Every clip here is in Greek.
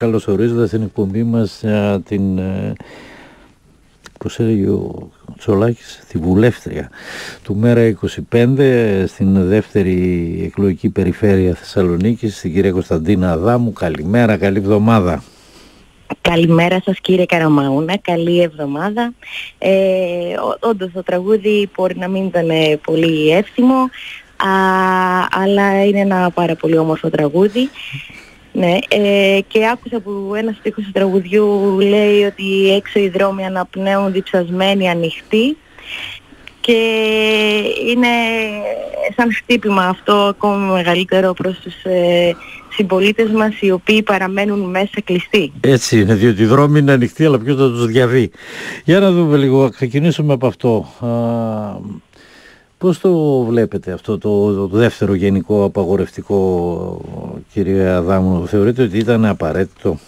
καλωσορίζοντας την εκπομπή μας την, πώς έλεγε ο Τσολάκης, τη βουλεύτρια του Μέρα 25 στην δεύτερη εκλογική περιφέρεια Θεσσαλονίκης, την κυρία Κωνσταντίνα Αδάμου. Καλημέρα, καλή εβδομάδα. Καλημέρα σας κύριε Καραμαούνα, καλή εβδομάδα. Όντως το τραγούδι μπορεί να μην ήταν πολύ εύθυμο, αλλά είναι ένα πάρα πολύ όμορφο τραγούδι. Ναι, και άκουσα που ένα στίχος του τραγουδιού λέει ότι έξω οι δρόμοι αναπνέουν διψασμένοι ανοιχτοί, και είναι σαν χτύπημα αυτό ακόμη μεγαλύτερο προς τους συμπολίτες μας, οι οποίοι παραμένουν μέσα κλειστοί. Έτσι είναι, διότι οι δρόμοι είναι ανοιχτοί, αλλά ποιος θα τους διαβεί. Για να δούμε λίγο, ξεκινήσουμε από αυτό. Πώς το βλέπετε αυτό το δεύτερο γενικό απαγορευτικό, κυρία Αδάμου? Θεωρείτε ότι ήταν απαραίτητο?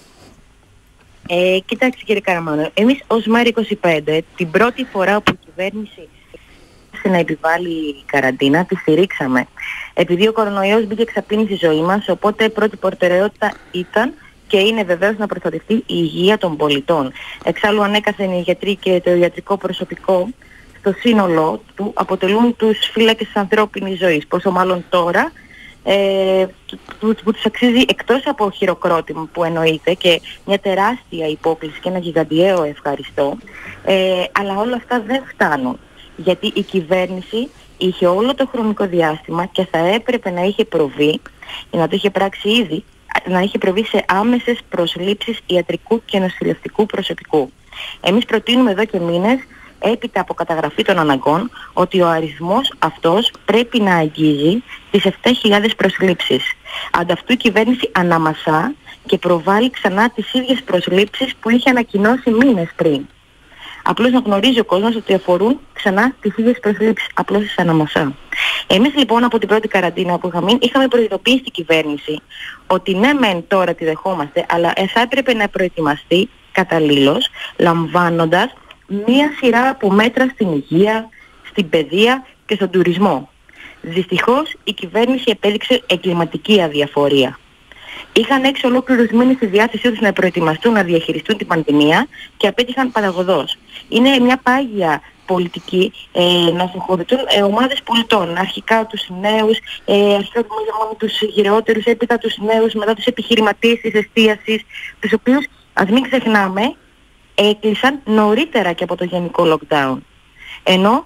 Κοιτάξτε κύριε Καραμάνο, εμείς ως Μέρα 25 την πρώτη φορά που η κυβέρνηση να επιβάλλει καραντίνα, τη στηρίξαμε. Επειδή ο κορονοϊός μπήκε εξαπίνη στη ζωή μας, οπότε πρώτη προτεραιότητα ήταν και είναι βεβαίως να προστατευτεί η υγεία των πολιτών. Εξάλλου ανέκαθεν οι γιατροί και το ιατρικό προσωπικό στο σύνολό του αποτελούν τους φύλακες της ανθρώπινης ζωής. Πόσο μάλλον τώρα που τους αξίζει, εκτός από χειροκρότημα που εννοείται και μια τεράστια υπόκληση και ένα γιγαντιαίο ευχαριστώ, αλλά όλα αυτά δεν φτάνουν. Γιατί η κυβέρνηση είχε όλο το χρονικό διάστημα και θα έπρεπε να είχε προβεί, να το είχε πράξει ήδη, να είχε προβεί σε άμεσες προσλήψεις ιατρικού και νοσηλευτικού προσωπικού. Εμείς προτείνουμε εδώ και μήνες, έπειτα από καταγραφή των αναγκών, ότι ο αριθμός αυτός πρέπει να αγγίζει τις 7.000 προσλήψεις. Ανταυτού η κυβέρνηση αναμασά και προβάλλει ξανά τις ίδιες προσλήψεις που είχε ανακοινώσει μήνες πριν. Απλώς να γνωρίζει ο κόσμος ότι αφορούν ξανά τις ίδιες προσλήψεις, απλώς τις αναμασά. Εμείς λοιπόν από την πρώτη καραντίνα που είχαμε προειδοποιήσει την κυβέρνηση ότι ναι μεν τώρα τη δεχόμαστε, αλλά θα έπρεπε να προετοιμαστεί καταλήλως, λαμβάνοντας μία σειρά από μέτρα στην υγεία, στην παιδεία και στον τουρισμό. Δυστυχώς η κυβέρνηση επέδειξε εγκληματική αδιαφορία. Είχαν 6 ολόκληρους μήνες στη διάθεσή τους να προετοιμαστούν, να διαχειριστούν την πανδημία και απέτυχαν παραγωδώς. Είναι μια πάγια πολιτική να συγχωρητούν ομάδες πολιτών. Αρχικά τους νέους, αρχικά τους γυρεότερους, έπειτα τους νέους, μετά τους επιχειρηματίες της εστίασης, τους οποίους, ας μην ξεχνάμε, έκλεισαν νωρίτερα και από το γενικό lockdown. Ενώ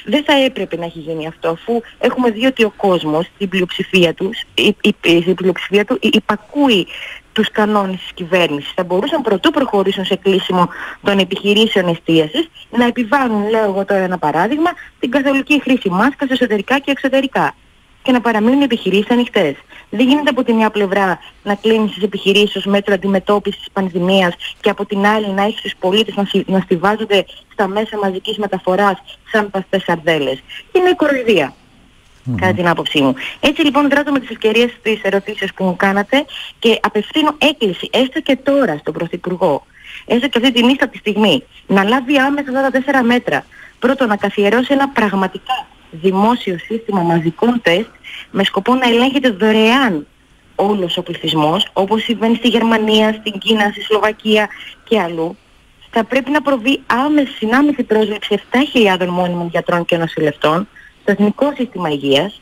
δεν θα έπρεπε να έχει γίνει αυτό, αφού έχουμε δει ότι ο κόσμος, στην πλειοψηφία του, υπακούει τους κανόνες της κυβέρνησης. Θα μπορούσαν πρωτού προχωρήσουν σε κλείσιμο των επιχειρήσεων εστίασης να επιβάλλουν, λέω εγώ τώρα ένα παράδειγμα, την καθολική χρήση μάσκας εσωτερικά και εξωτερικά και να παραμείνουν οι επιχειρήσεις ανοιχτές. Δεν γίνεται από τη μια πλευρά να κλείνεις τις επιχειρήσεις ως μέτρο αντιμετώπισης της πανδημίας και από την άλλη να έχεις τους πολίτες να στιβάζονται στα μέσα μαζικής μεταφοράς σαν παστές σαρδέλες. Είναι κοροϊδία, κατά την άποψή μου. Έτσι λοιπόν δράτω με τις ευκαιρίες της ερωτήσεως που μου κάνατε και απευθύνω έκκληση, έστω και τώρα στον Πρωθυπουργό, έστω και αυτή την ίστατη στιγμή, να λάβει άμεσα αυτά τα 4 μέτρα. Πρώτον, να καθιερώσει ένα πραγματικά δημόσιο σύστημα μαζικών τεστ με σκοπό να ελέγχεται δωρεάν όλος ο πληθυσμός, όπως συμβαίνει στη Γερμανία, στην Κίνα, στη Σλοβακία και αλλού. Θα πρέπει να προβεί άμεση πρόσληψη 7.000 μόνιμων γιατρών και νοσηλευτών στο Εθνικό Σύστημα Υγείας.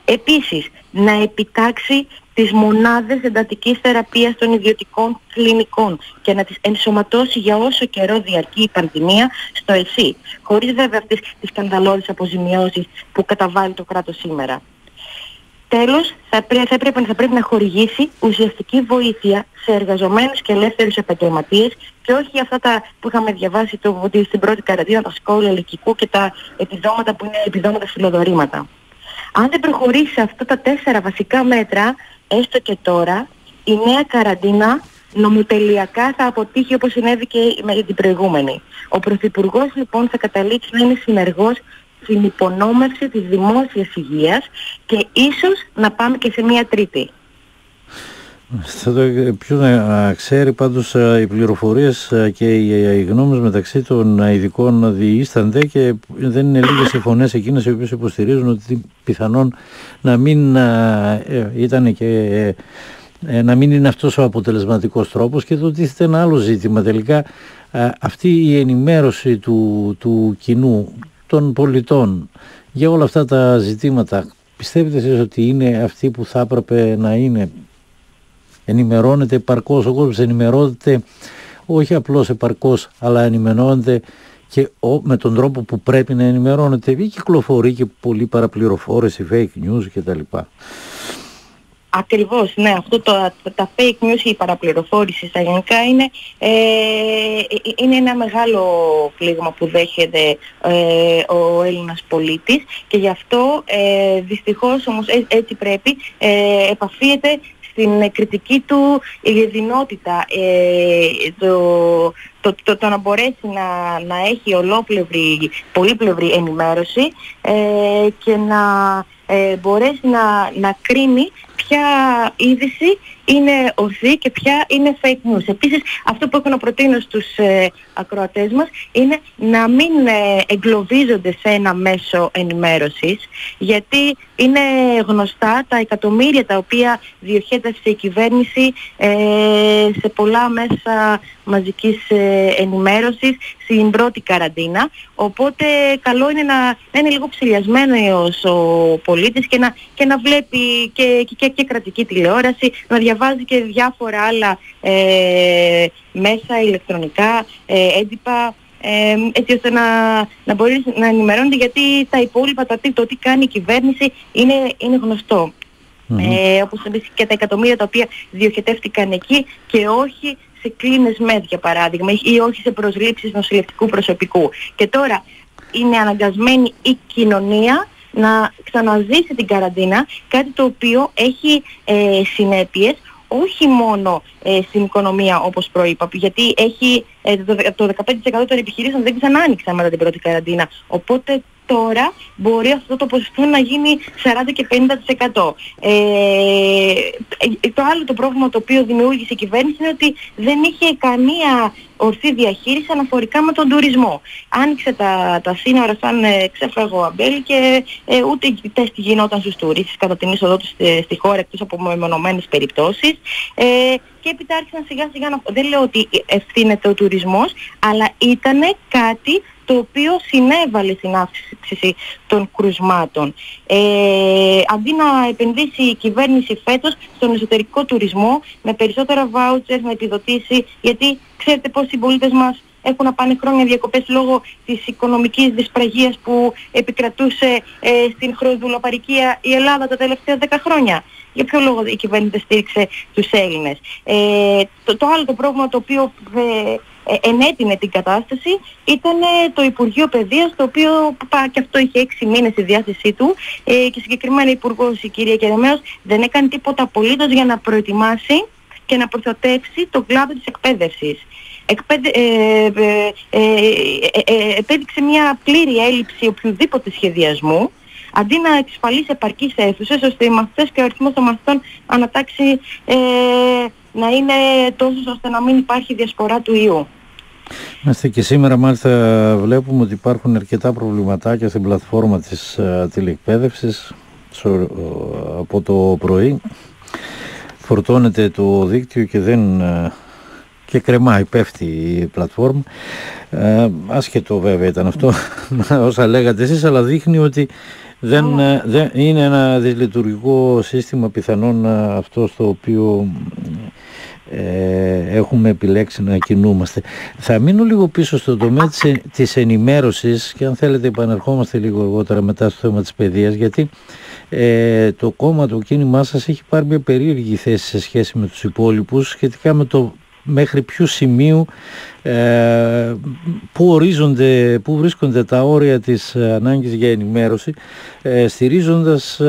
Επίσης, να επιτάξει τις μονάδες εντατικής θεραπείας των ιδιωτικών κλινικών και να τις ενσωματώσει για όσο καιρό διαρκεί η πανδημία στο ΕΣΥ, χωρίς βέβαια αυτές τις σκανδαλώδεις αποζημιώσεις που καταβάλει το κράτος σήμερα. Τέλος, θα πρέπει να χορηγήσει ουσιαστική βοήθεια σε εργαζομένους και ελεύθερους επαγγελματίες και όχι αυτά τα που είχαμε διαβάσει στην πρώτη καραντίνα, τα σχόλια ελικικού και τα επιδόματα που είναι επιδόματα φιλοδορήματα. Αν δεν προχωρήσει σε αυτά τα 4 βασικά μέτρα, έστω και τώρα, η νέα καραντίνα νομοτελειακά θα αποτύχει όπως συνέβη και με την προηγούμενη. Ο Πρωθυπουργός λοιπόν θα καταλήξει να είναι συνεργός στην υπονόμευση της δημόσιας υγείας και ίσως να πάμε και σε μία τρίτη. Ποιος να ξέρει, πάντως οι πληροφορίες και οι γνώμες μεταξύ των ειδικών διείστανται και δεν είναι λίγες οι φωνές εκείνες οι οποίες υποστηρίζουν ότι πιθανόν να μην ήταν και να μην είναι αυτός ο αποτελεσματικός τρόπος. Και το τίθεται ένα άλλο ζήτημα τελικά, αυτή η ενημέρωση του κοινού, των πολιτών για όλα αυτά τα ζητήματα. Πιστεύετε εσείς ότι είναι αυτή που θα έπρεπε να είναι? Ενημερώνεται επαρκώς ο κόσμος, ενημερώνεται όχι απλώς επαρκώς, αλλά ενημερώνεται και με τον τρόπο που πρέπει να ενημερώνεται, ή κυκλοφορεί και πολλή παραπληροφόρηση, fake news κτλ? Ακριβώς, ναι, αυτό τα fake news, η παραπληροφόρηση στα γενικά είναι ένα μεγάλο πλήγμα που δέχεται ο Έλληνας πολίτης, και γι' αυτό δυστυχώς όμως έτσι πρέπει, επαφίεται στην κριτική του ιδεινότητα, το να μπορέσει να έχει ολόπλευρη, πολύπλευρη ενημέρωση και να μπορέσει να κρίνει ποια είδηση είναι ορθή και ποια είναι fake news. Επίσης, αυτό που έχω να προτείνω στους ακροατές μας είναι να μην εγκλωβίζονται σε ένα μέσο ενημέρωσης, γιατί είναι γνωστά τα εκατομμύρια τα οποία διοχέτευσε η κυβέρνηση σε πολλά μέσα μαζικής ενημέρωσης στην πρώτη καραντίνα. Οπότε καλό είναι να είναι λίγο ψηλιασμένος ο πολίτης και να βλέπει και κρατική τηλεόραση, να διαβάζει και διάφορα άλλα μέσα ηλεκτρονικά, έντυπα, έτσι ώστε να μπορεί να ενημερώνεται, γιατί τα υπόλοιπα, το τι κάνει η κυβέρνηση είναι γνωστό. Όπως επίσης και τα εκατομμύρια τα οποία διοχετεύτηκαν εκεί, και όχι σε κλίνες ΜΕΔ για παράδειγμα, ή όχι σε προσλήψεις νοσηλευτικού προσωπικού. Και τώρα είναι αναγκασμένη η κοινωνία να ξαναζήσει την καραντίνα, κάτι το οποίο έχει συνέπειες όχι μόνο στην οικονομία όπως προείπα, γιατί έχει το 15% των επιχειρήσεων δεν ξανά άνοιξαν μετά την πρώτη καραντίνα. Οπότε τώρα μπορεί αυτό το ποσοστό να γίνει 40% και 50%. Το άλλο το πρόβλημα το οποίο δημιούργησε η κυβέρνηση είναι ότι δεν είχε καμία ορθή διαχείριση αναφορικά με τον τουρισμό. Άνοιξε τα σύνορα σαν ξέφραγο αμπέλι και ούτε οι τεστ γινόταν στους τουρίστες κατά την είσοδό τους στη χώρα, εκτός από μεμονωμένες περιπτώσεις. Και έπειτα άρχισαν σιγά σιγά να... Δεν λέω ότι ευθύνεται ο τουρισμός, αλλά ήτανε κάτι το οποίο συνέβαλε στην αύξηση των κρουσμάτων. Αντί να επενδύσει η κυβέρνηση φέτος στον εσωτερικό τουρισμό με περισσότερα vouchers, να επιδοτήσει, γιατί ξέρετε πώς οι πολίτες μας έχουν να πάνε χρόνια διακοπές λόγω της οικονομικής δυσπραγίας που επικρατούσε στην χρεοδουλοπαρικία η Ελλάδα τα τελευταία 10 χρόνια. Για ποιο λόγο η κυβέρνηση στήριξε τους Έλληνες? Το άλλο το πρόβλημα το οποίο ενέτεινε την κατάσταση ήταν το Υπουργείο Παιδείας, το οποίο και αυτό είχε 6 μήνες στη διάθεσή του, και συγκεκριμένα η Υπουργός, η κυρία Κερεμέως, δεν έκανε τίποτα απολύτως για να προετοιμάσει και να προστατεύσει τον κλάδο της εκπαίδευσης. Επέδειξε μια πλήρη έλλειψη οποιοδήποτε σχεδιασμού, αντί να εξασφαλίσει επαρκείς αίθουσες ώστε οι μαθητές και ο αριθμός των μαθητών ανατάξει να είναι τόσο ώστε να μην υπάρχει διασπορά του ιού. Και σήμερα μάλιστα βλέπουμε ότι υπάρχουν αρκετά προβληματάκια στην πλατφόρμα της τηλεκπαίδευσης. Από το πρωί φορτώνεται το δίκτυο και κρεμάει, πέφτει η πλατφόρμα. Άσχετο βέβαια ήταν αυτό όσα λέγατε εσείς, αλλά δείχνει ότι δεν είναι ένα δυσλειτουργικό σύστημα, πιθανόν αυτό στο οποίο έχουμε επιλέξει να κινούμαστε. Θα μείνω λίγο πίσω στο τομέα της ενημέρωσης και αν θέλετε επανερχόμαστε λίγο αργότερα μετά στο θέμα της παιδείας, γιατί το κόμμα, το κίνημά σας έχει πάρει μια περίεργη θέση σε σχέση με τους υπόλοιπους σχετικά με το μέχρι ποιου σημείου, πού βρίσκονται τα όρια της ανάγκης για ενημέρωση, στηρίζοντας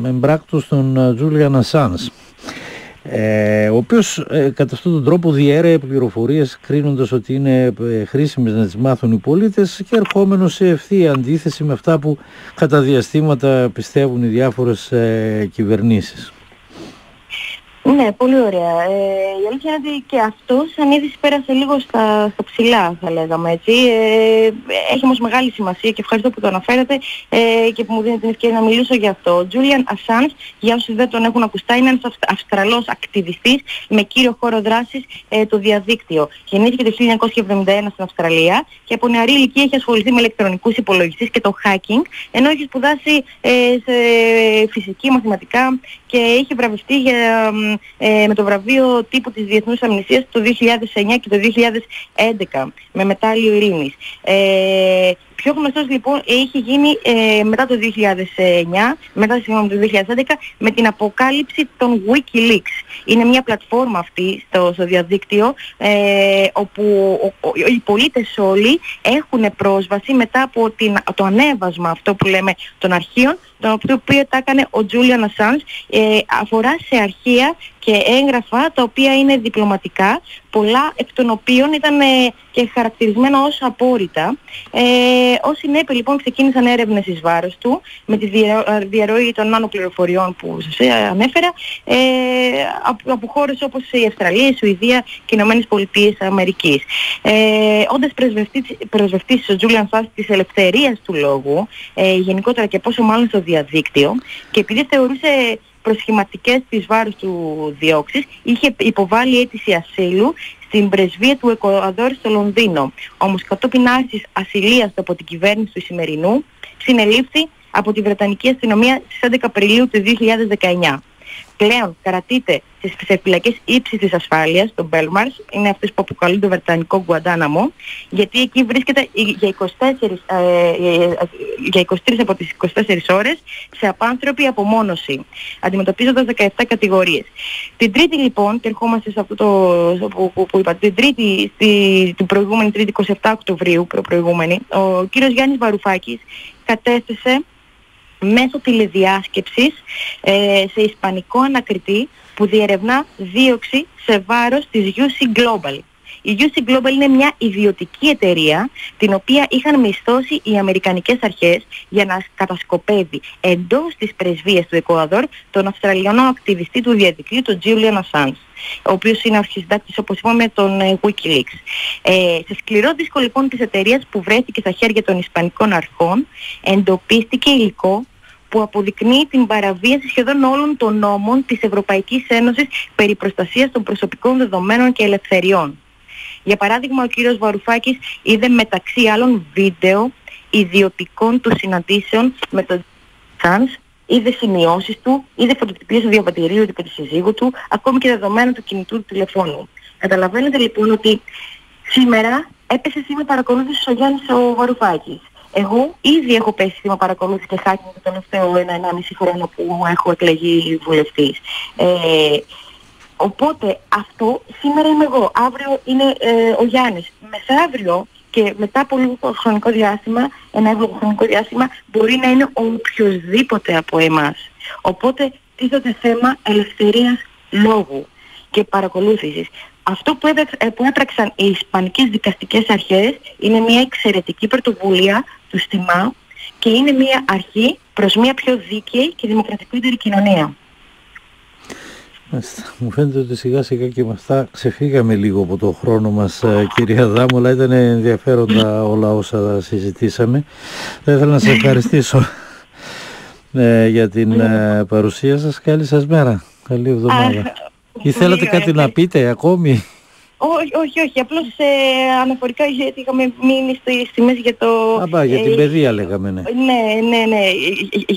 εμπράκτος τον Julian Assange, ο οποίος κατά αυτόν τον τρόπο διέρεε πληροφορίες κρίνοντας ότι είναι χρήσιμες να τις μάθουν οι πολίτες και ερχόμενος σε ευθεία αντίθεση με αυτά που κατά διαστήματα πιστεύουν οι διάφορες κυβερνήσεις. Ναι, πολύ ωραία. Η αλήθεια είναι ότι και αυτό σαν είδηση πέρασε λίγο στα ψηλά, θα λέγαμε έτσι. Έχει όμως μεγάλη σημασία και ευχαριστώ που το αναφέρατε και που μου δίνετε την ευκαιρία να μιλήσω για αυτό. Ο Julian Assange, για όσοι δεν τον έχουν ακουστά, είναι ένας Αυστραλός ακτιβιστής με κύριο χώρο δράσης το διαδίκτυο. Γεννήθηκε το 1971 στην Αυστραλία και από νεαρή ηλικία έχει ασχοληθεί με ηλεκτρονικούς υπολογιστές και το hacking, ενώ έχει σπουδάσει σε φυσική, μαθηματικά και έχει βραβευτεί με το βραβείο τύπου της Διεθνούς Αμνηστίας το 2009 και το 2011 με μετάλλιο ειρήνης. Πιο γνωστός λοιπόν έχει γίνει μετά το 2009, το 2011 με την αποκάλυψη των WikiLeaks. Είναι μια πλατφόρμα αυτή στο διαδίκτυο όπου οι πολίτες όλοι έχουν πρόσβαση μετά από το ανέβασμα αυτό που λέμε των αρχείων, το οποίο τα έκανε ο Julian Assange, αφορά σε αρχεία και έγγραφα τα οποία είναι διπλωματικά, πολλά εκ των οποίων ήταν και χαρακτηρισμένα ως απόρριτα. Ως συνέπεια λοιπόν ξεκίνησαν έρευνες εις βάρος του με τη διαρροή των νανοπληροφοριών που σας ανέφερα από χώρες όπως η Αυστραλία, η Σουηδία και οι Ηνωμένες Πολιτείες Αμερικής. Όντας πρεσβευτής ο Julian Assange της ελευθερίας του λόγου, γενικότερα και πόσο μάλλον στο διαδίκτυο, και επειδή θεωρούσε προσχηματικές της βάρους του διώξεις, είχε υποβάλει αίτηση ασύλου στην πρεσβεία του Εκουαδόρ στο Λονδίνο. Όμως κατόπιν άρσης ασυλίας του από την κυβέρνηση του Ισημερινού, συνελήφθη από τη Βρετανική αστυνομία στις 11 Απριλίου του 2019. Πλέον κρατείται σε φυλακές ύψης της ασφάλειας, το Belmarsh, είναι αυτές που αποκαλούν το βρετανικό Γκουαντάναμο, γιατί εκεί βρίσκεται για 23 από τις 24 ώρες σε απάνθρωπη απομόνωση, αντιμετωπίζοντας 17 κατηγορίες. Την Τρίτη λοιπόν, και ερχόμαστε σε αυτό που είπα, την προηγούμενη Τρίτη 27 Οκτωβρίου, ο κύριος Γιάννης Βαρουφάκης κατέθεσε μέσω τηλεδιάσκεψης σε ισπανικό ανακριτή που διερευνά δίωξη σε βάρος της UC Global. Η UC Global είναι μια ιδιωτική εταιρεία την οποία είχαν μισθώσει οι αμερικανικές αρχές για να κατασκοπεύει εντός της πρεσβείας του Εκουαδόρ τον Αυστραλιανό ακτιβιστή του διαδικτύου, τον Julian Assange, ο οποίος είναι αρχισυντάκτης, όπως είπαμε, των WikiLeaks. Σε σκληρό δίσκο λοιπόν της εταιρείας που βρέθηκε στα χέρια των ισπανικών αρχών, εντοπίστηκε υλικό που αποδεικνύει την παραβίαση σχεδόν όλων των νόμων της Ευρωπαϊκής Ένωσης περί προστασίας των προσωπικών δεδομένων και ελευθεριών. Για παράδειγμα, ο κύριος Βαρουφάκης είδε μεταξύ άλλων βίντεο ιδιωτικών του συναντήσεων με τον Assange, είδε σημειώσεις του, είδε φωτοτυπίες του διαβατηρίου του και του συζύγου του, ακόμη και δεδομένα του κινητού του τηλεφώνου. Καταλαβαίνετε λοιπόν ότι σήμερα έπεσε θύμα παρακολούθησης ο Γιάννης ο Βαρουφάκης. Εγώ ήδη έχω πέσει θύμα παρακολούθηση και hacking το τελευταίο 1,5 χρόνο που έχω εκλεγεί βουλευτής. Οπότε αυτό σήμερα είμαι εγώ, αύριο είναι ο Γιάννης. Μεθαύριο και μετά από λίγο χρονικό διάστημα, ένα εύλογο χρονικό διάστημα, μπορεί να είναι οποιοσδήποτε από εμάς. Οπότε τίθεται θέμα ελευθερίας λόγου και παρακολούθησης. Αυτό που έπραξαν οι ισπανικές δικαστικές αρχές είναι μια εξαιρετική πρωτοβουλία, τους τιμά, και είναι μια αρχή προς μια πιο δίκαιη και δημοκρατικότερη κοινωνία. Μου φαίνεται ότι σιγά σιγά και με αυτά ξεφύγαμε λίγο από το χρόνο μας, κυρία Δάμου, αλλά ήταν ενδιαφέροντα όλα όσα συζητήσαμε. Θα ήθελα να σας ευχαριστήσω για την παρουσία σας. Καλή σας μέρα, καλή εβδομάδα. Ή θέλατε κάτι να πείτε ακόμη? Όχι, απλώς αναφορικά γιατί είχαμε μείνει στη μέση για το... για την παιδεία λέγαμε, ναι. Ναι,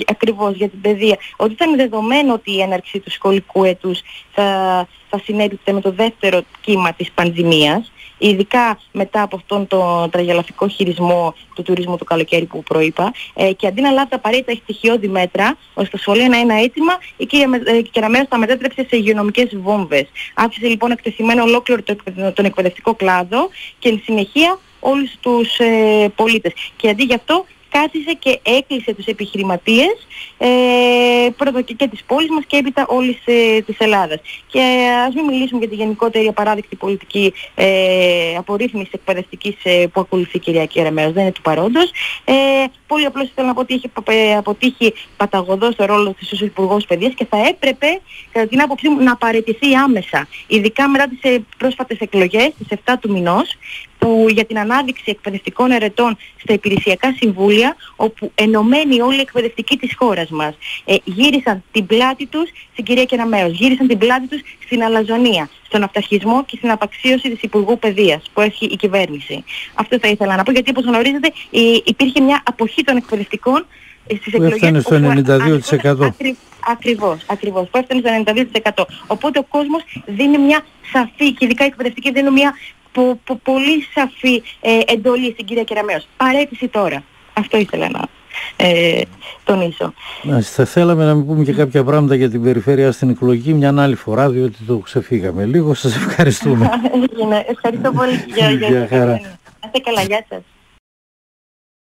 ακριβώς για την παιδεία. Ότι ήταν δεδομένο ότι η έναρξη του σχολικού έτους θα συνέπειπτε με το δεύτερο κύμα της πανδημίας, ειδικά μετά από αυτόν τον τραγελαφικό χειρισμό του τουρισμού του καλοκαίρι που προείπα, και αντί να λάβει τα απαραίτητα στοιχειώδη μέτρα, ώστε τα σχολεία να είναι έτοιμα, η κυρία Κεραμέρος τα μετέτρεψε σε υγειονομικές βόμβες. Άφησε λοιπόν εκτεθειμένο ολόκληρο τον εκπαιδευτικό κλάδο και εν συνεχεία όλους τους πολίτες. Και αντί γι' αυτό κάθισε και έκλεισε τους επιχειρηματίες πρώτα και της πόλης μας και έπειτα όλης της Ελλάδας. Και ας μην μιλήσουμε για τη γενικότερη απαράδεκτη πολιτική απορρίθμιση εκπαιδευτικής που ακολουθεί η κυρία Κεραμέως, δεν είναι του παρόντος. Πολύ απλώς ήθελα να πω ότι είχε αποτύχει παταγωδώς το ρόλο της ως Υπουργός Παιδείας και θα έπρεπε, κατά την άποψή μου, να παραιτηθεί άμεσα, ειδικά μετά τις πρόσφατες εκλογές, τις 7 του μηνός, που για την ανάδειξη εκπαιδευτικών ερετών στα υπηρεσιακά συμβούλια, όπου ενωμένοι όλοι οι εκπαιδευτικοί της χώρας μας γύρισαν την πλάτη τους στην κυρία Κεραμέως, γύρισαν την πλάτη τους στην αλαζονία, στον αυταρχισμό και στην απαξίωση της Υπουργού Παιδείας που έχει η κυβέρνηση. Αυτό θα ήθελα να πω, γιατί όπως γνωρίζετε υπήρχε μια αποχή των εκπαιδευτικών στις εκλογές. Έφτανε στο 92%. Ακριβώς, που έφτανε στο 92%. Οπότε ο κόσμος δίνει μια σαφή, και ειδικά οι εκπαιδευτικοί δίνουν μια πολύ σαφή εντολή στην κυρία Κεραμέως. Παρέτηση τώρα. Αυτό ήθελα να τονίσω. Θα θέλαμε να μην πούμε και κάποια πράγματα για την περιφέρεια στην εκλογή μια άλλη φορά, διότι το ξεφύγαμε λίγο. Σας ευχαριστούμε. Ευχαριστώ πολύ για την χαρά. Είστε καλά, γεια σας.